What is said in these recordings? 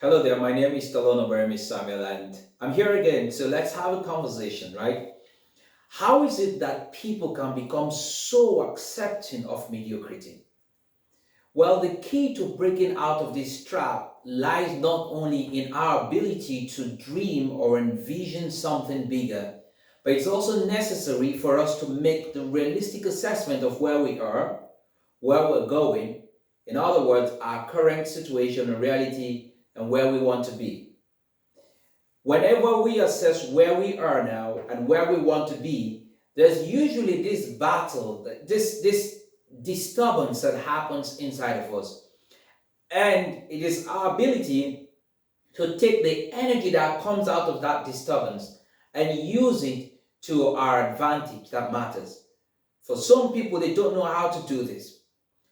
Hello there, my name is Stallone-Obaraemi Samuel, and I'm here again. So let's have a conversation, right? How is it that people can become so accepting of mediocrity? Well, the key to breaking out of this trap lies not only in our ability to dream or envision something bigger, but it's also necessary for us to make the realistic assessment of where we are, where we're going, in other words, our current situation and reality, and where we want to be. Whenever we assess where we are now and where we want to be, there's usually this battle, this disturbance that happens inside of us. And it is our ability to take the energy that comes out of that disturbance and use it to our advantage that matters. For some people, they don't know how to do this.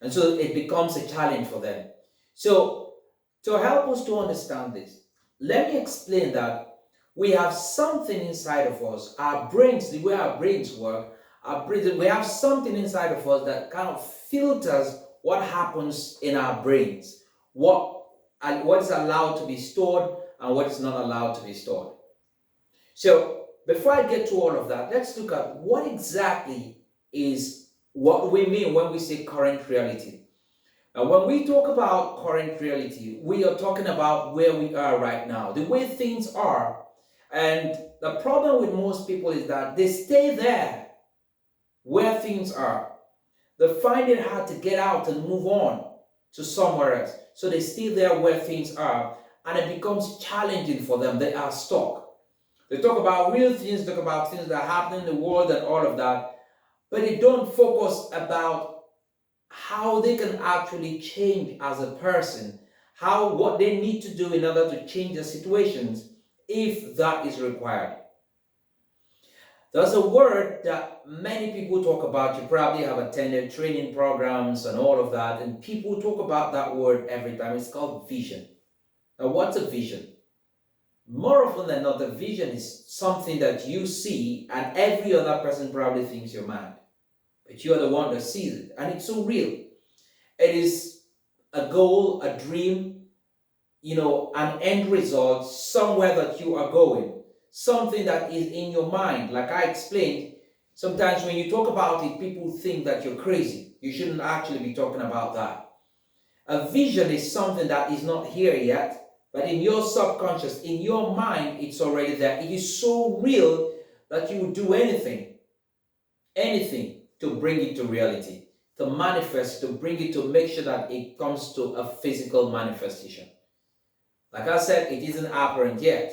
And so it becomes a challenge for them. So, to help us to understand this, let me explain that we have something inside of us, our brains, the way our brains work, we have something inside of us that kind of filters what happens in our brains, what is allowed to be stored and what is not allowed to be stored. So before I get to all of that, let's look at what exactly is what we mean when we say current reality. And when we talk about current reality, we are talking about where we are right now, the way things are. And the problem with most people is that they stay there where things are. They find it hard to get out and move on to somewhere else. So they stay there where things are, and it becomes challenging for them. They are stuck. They talk about real things, talk about things that happen in the world and all of that, but they don't focus about how they can actually change as a person, what they need to do in order to change their situations if that is required. There's a word that many people talk about. You probably have attended training programs and all of that, and people talk about that word every time. It's called vision. Now, what's a vision? More often than not, a vision is something that you see, and every other person probably thinks you're mad. But you're the one that sees it, and it's so real. It is a goal, a dream, an end result, somewhere that you are going, something that is in your mind. Like I explained, sometimes when you talk about it, people think that you're crazy. You shouldn't actually be talking about that. A vision is something that is not here yet, but in your subconscious, in your mind, it's already there. It is so real that you would do anything to bring it to reality, to manifest, to bring it, to make sure that it comes to a physical manifestation. Like I said, it isn't apparent yet.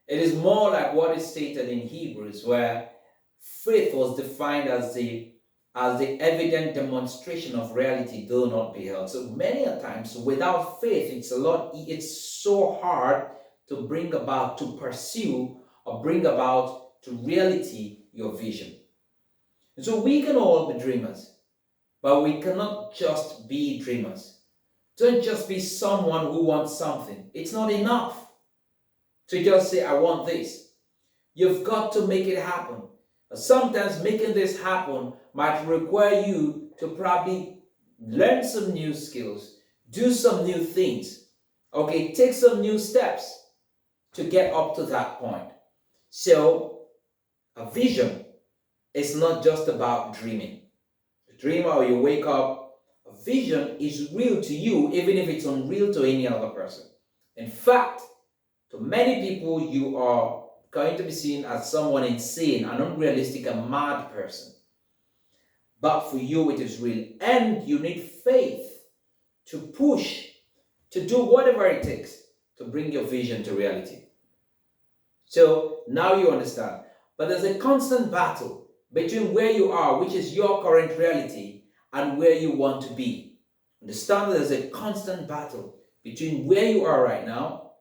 It is more like what is stated in Hebrews, where faith was defined as the evident demonstration of reality, though not beheld. So many a times, without faith, it's so hard to bring about, to pursue, or bring about to reality your vision. And so we can all be dreamers, but we cannot just be dreamers. Don't just be someone who wants something. It's not enough to just say, I want this. You've got to make it happen. Sometimes making this happen might require you to probably learn some new skills, do some new things, okay, take some new steps to get up to that point. So, a vision is not just about dreaming. A dream or you wake up, a vision is real to you, even if it's unreal to any other person. In fact, to many people, you are going to be seen as someone insane, an unrealistic, a mad person. But for you, it is real. And you need faith to push, to do whatever it takes to bring your vision to reality. So now you understand. But there's a constant battle between where you are, which is your current reality, and where you want to be. Understand that there's a constant battle between where you are right now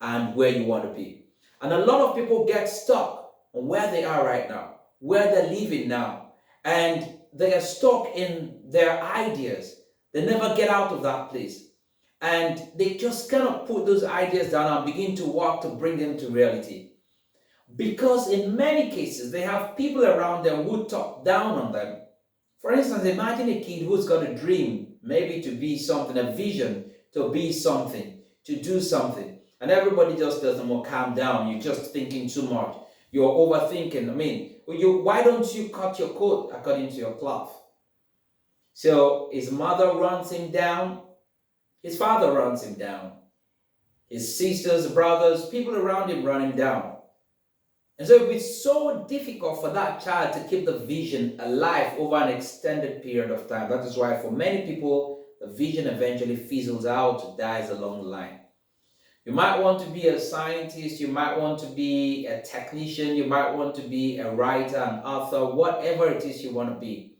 and where you want to be. And a lot of people get stuck on where they are right now, where they're living now, and they are stuck in their ideas. They never get out of that place. And they just cannot put those ideas down and begin to work to bring them to reality. Because in many cases, they have people around them who talk down on them. For instance, imagine a kid who's got a dream, maybe to be something, a vision to be something, to do something, and everybody just tells them, "Oh, calm down. You're just thinking too much. You're overthinking." I mean, why don't you cut your coat according to your cloth? So his mother runs him down. His father runs him down. His sisters, brothers, people around him run him down. And so it was so difficult for that child to keep the vision alive over an extended period of time. That is why for many people, the vision eventually fizzles out, dies along the line. You might want to be a scientist, you might want to be a technician, you might want to be a writer, an author, whatever it is you want to be.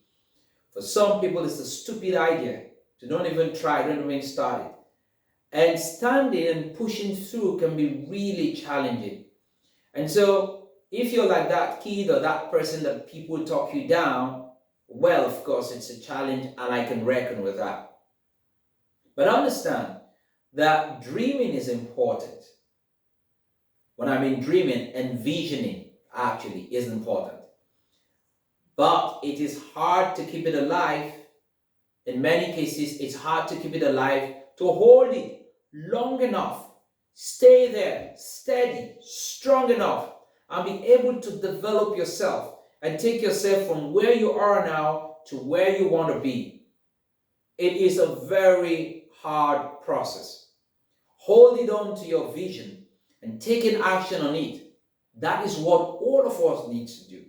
For some people, it's a stupid idea to don't even try, don't even start it. And standing and pushing through can be really challenging. And so, if you're like that kid or that person that people talk you down, well, of course, it's a challenge and I can reckon with that. But understand that dreaming is important. When I mean dreaming, envisioning actually is important. But it is hard to keep it alive. In many cases, it's hard to keep it alive, to hold it long enough, stay there, steady, strong enough, and be able to develop yourself and take yourself from where you are now to where you want to be. It is a very hard process. Holding on to your vision and taking action on it, that is what all of us need to do.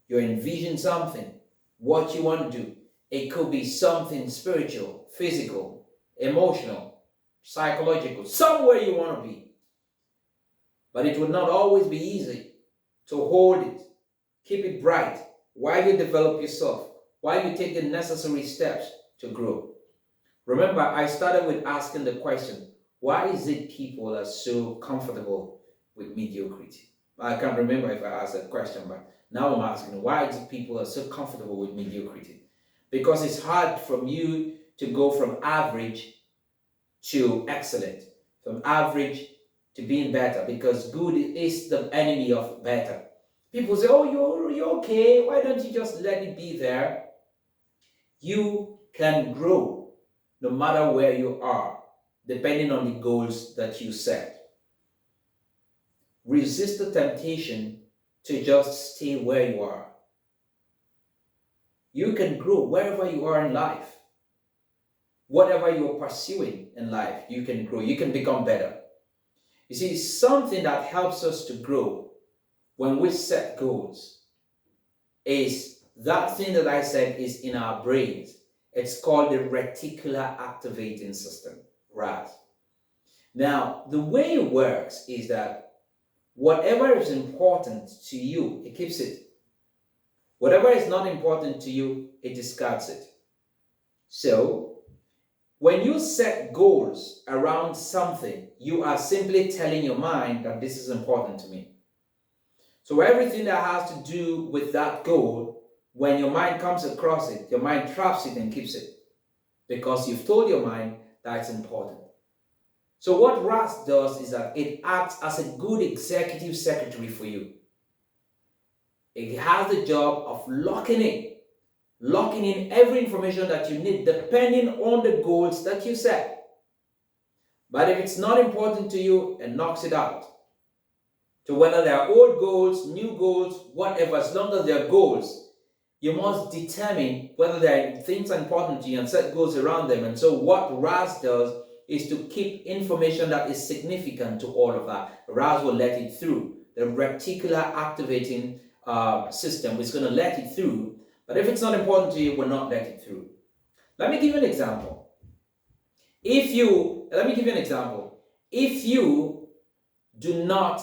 You envision something, what you want to do. It could be something spiritual, physical, emotional, psychological, somewhere you want to be. But it would not always be easy to hold it, keep it bright, while you develop yourself, while you take the necessary steps to grow. Remember, I started with asking the question, why is it people are so comfortable with mediocrity? I can't remember if I asked that question, but now I'm asking, why is it people are so comfortable with mediocrity? Because it's hard for you to go from average to excellent, from average to being better, because good is the enemy of better. People say, "Oh, you're okay. Why don't you just let it be there?" You can grow no matter where you are, depending on the goals that you set. Resist the temptation to just stay where you are. You can grow wherever you are in life. Whatever you're pursuing in life, you can grow. You can become better. You see, something that helps us to grow when we set goals is that thing that I said is in our brains. It's called the reticular activating system, RAS. Now, the way it works is that whatever is important to you, it keeps it. Whatever is not important to you, it discards it. So, when you set goals around something, you are simply telling your mind that this is important to me. So everything that has to do with that goal, when your mind comes across it, your mind traps it and keeps it, because you've told your mind that it's important. So what RAS does is that it acts as a good executive secretary for you. It has the job of locking in every information that you need depending on the goals that you set. But if it's not important to you, it knocks it out. So whether they are old goals, new goals, whatever, as long as they are goals, you must determine whether there are things important to you and set goals around them. And so what RAS does is to keep information that is significant to all of that. RAS will let it through. The reticular activating system is going to let it through. But if it's not important to you, it will not let it through. Let me give you an example. If you do not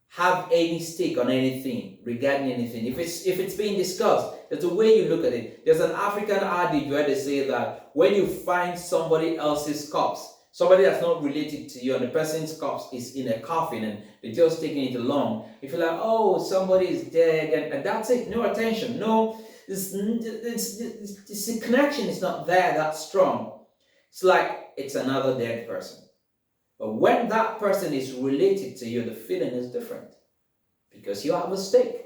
have any stake on anything, regarding anything, if it's being discussed, there's a way you look at it. There's an African adage where they say that when you find somebody else's corpse, somebody that's not related to you, and the person's corpse is in a coffin and they're just taking it along, if you're like, oh, somebody is dead, and that's it, no attention, no, the connection is not there that strong. It's like it's another dead person. But when that person is related to you, the feeling is different because you have a stake.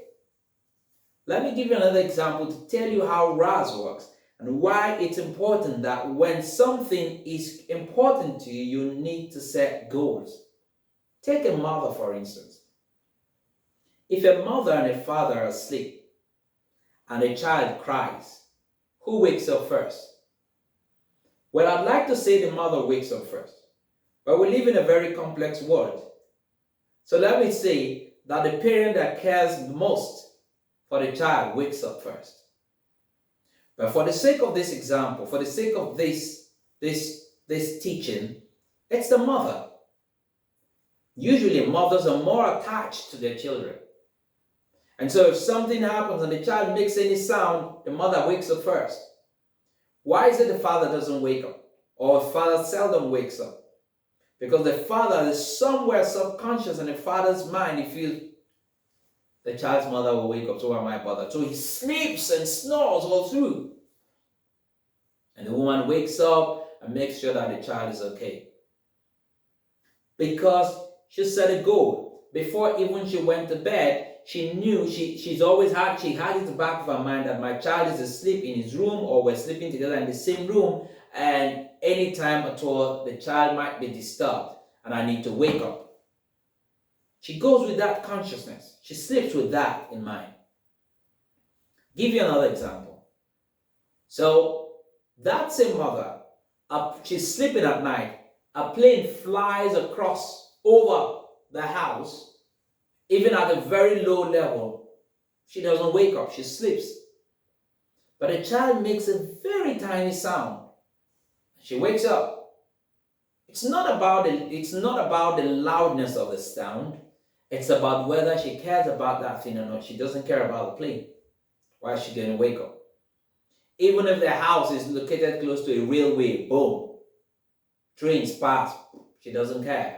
Let me give you another example to tell you how RAS works and why it's important that when something is important to you, you need to set goals. Take a mother, for instance. If a mother and a father are asleep and a child cries, who wakes up first? Well, I'd like to say the mother wakes up first, but we live in a very complex world. So let me say that the parent that cares most for the child wakes up first. But for the sake of this example, for the sake of this teaching, it's the mother. Usually mothers are more attached to their children. And so if something happens and the child makes any sound, the mother wakes up first. Why is it the father doesn't wake up? Or the father seldom wakes up? Because the father is somewhere subconscious in the father's mind. He feels the child's mother will wake up, so am I bothered? So he sleeps and snores all through. And the woman wakes up and makes sure that the child is okay. Because she set a goal. Before even she went to bed, she knew she's always had, she had it in the back of her mind that my child is asleep in his room, or we're sleeping together in the same room, and anytime at all the child might be disturbed and I need to wake up. She goes with that consciousness. She sleeps with that in mind. Give you another example. So that same mother, she's sleeping at night, a plane flies across over the house, even at a very low level. She doesn't wake up, she sleeps. But a child makes a very tiny sound. She wakes up. It's not about the loudness of the sound. It's about whether she cares about that thing or not. She doesn't care about the plane. Why is she going to wake up? Even if the house is located close to a railway, boom, trains pass, she doesn't care.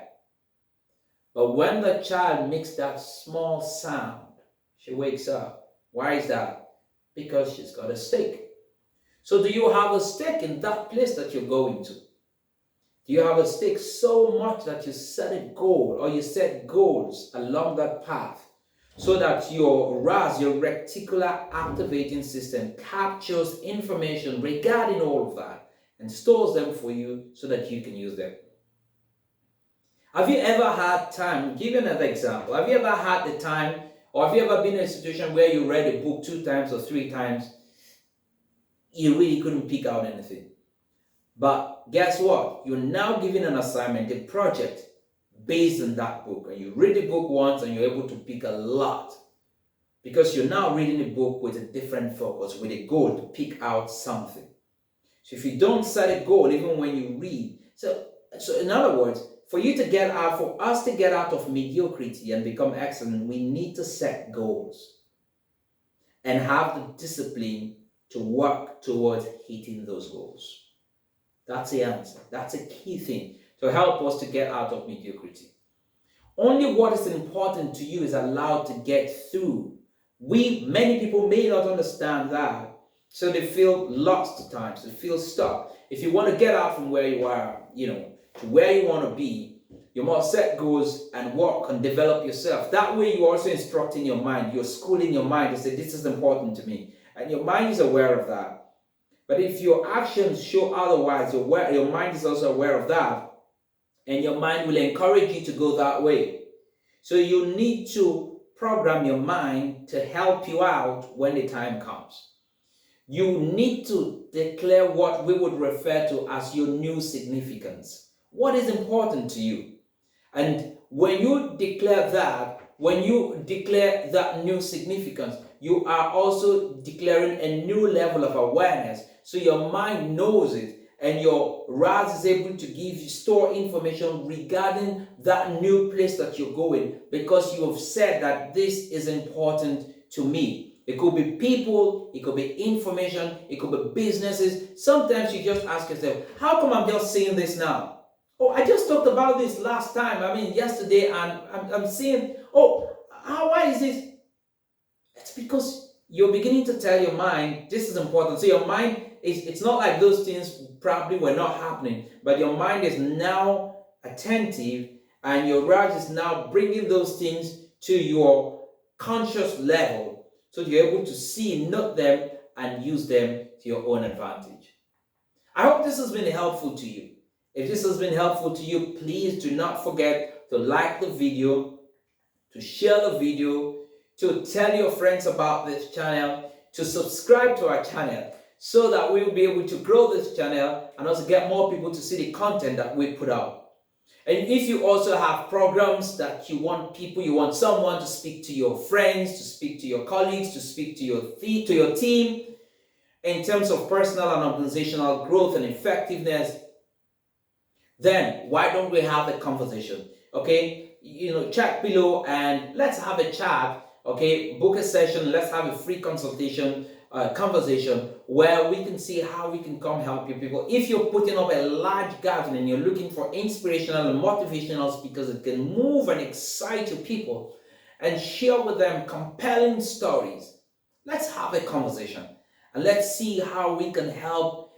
But when the child makes that small sound, she wakes up. Why is that? Because she's got a stake. So do you have a stake in that place that you're going to? Do you have a stake so much that you set a goal, or you set goals along that path, so that your RAS, your reticular activating system, captures information regarding all of that and stores them for you so that you can use them? Have you ever had time? I'll give you another example. Have you ever had the time, or have you ever been in a situation where you read a book 2 times or 3 times? You really couldn't pick out anything. But guess what? You're now given an assignment, a project based on that book. And you read the book once and you're able to pick a lot. Because you're now reading the book with a different focus, with a goal to pick out something. So if you don't set a goal, even when you read. So in other words, for us to get out of mediocrity and become excellent, we need to set goals. And have the discipline to work towards hitting those goals. That's the answer. That's a key thing to help us to get out of mediocrity. Only what is important to you is allowed to get through. Many people may not understand that, so they feel lost at times. They feel stuck. If you want to get out from where you are, to where you want to be, you must set goals and work and develop yourself. That way you're also instructing your mind. You're schooling your mind to say, this is important to me. And your mind is aware of that. But if your actions show otherwise, your mind is also aware of that, and your mind will encourage you to go that way. So you need to program your mind to help you out when the time comes. You need to declare what we would refer to as your new significance. What is important to you? And when you declare that new significance, you are also declaring a new level of awareness. So your mind knows it, and your RAS is able to store information regarding that new place that you're going, because you have said that this is important to me. It could be people, it could be information, it could be businesses. Sometimes you just ask yourself, how come I'm just seeing this now? Oh, I just talked about this last time, yesterday, and I'm seeing, why is this? It's because you're beginning to tell your mind, this is important. So your mind, it's not like those things probably were not happening, but your mind is now attentive, and your RAS is now bringing those things to your conscious level, so you're able to see, note them, and use them to your own advantage. I hope this has been helpful to you. If this has been helpful to you, please do not forget to like the video, to share the video, to tell your friends about this channel, to subscribe to our channel so that we will be able to grow this channel and also get more people to see the content that we put out. And if you also have programs that you want someone to speak to your friends, to speak to your colleagues, to speak to your team in terms of personal and organizational growth and effectiveness, then why don't we have a conversation? Okay, check below and let's have a chat. Okay, book a session. Let's have a free consultation, conversation where we can see how we can come help you people. If you're putting up a large gathering and you're looking for inspirational and motivational speakers that can move and excite your people and share with them compelling stories, let's have a conversation and let's see how we can help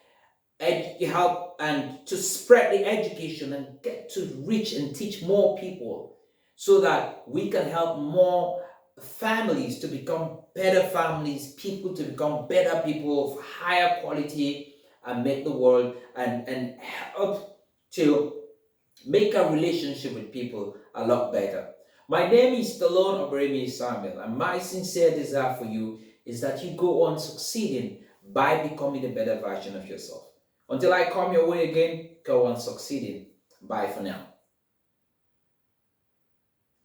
and to spread the education and get to reach and teach more people so that we can help more families to become better families, people to become better people of higher quality, and make the world and help to make our relationship with people a lot better. My name is Stallone-Obaraemi Samuel, and my sincere desire for you is that you go on succeeding by becoming a better version of yourself. Until I come your way again, go on succeeding. Bye for now.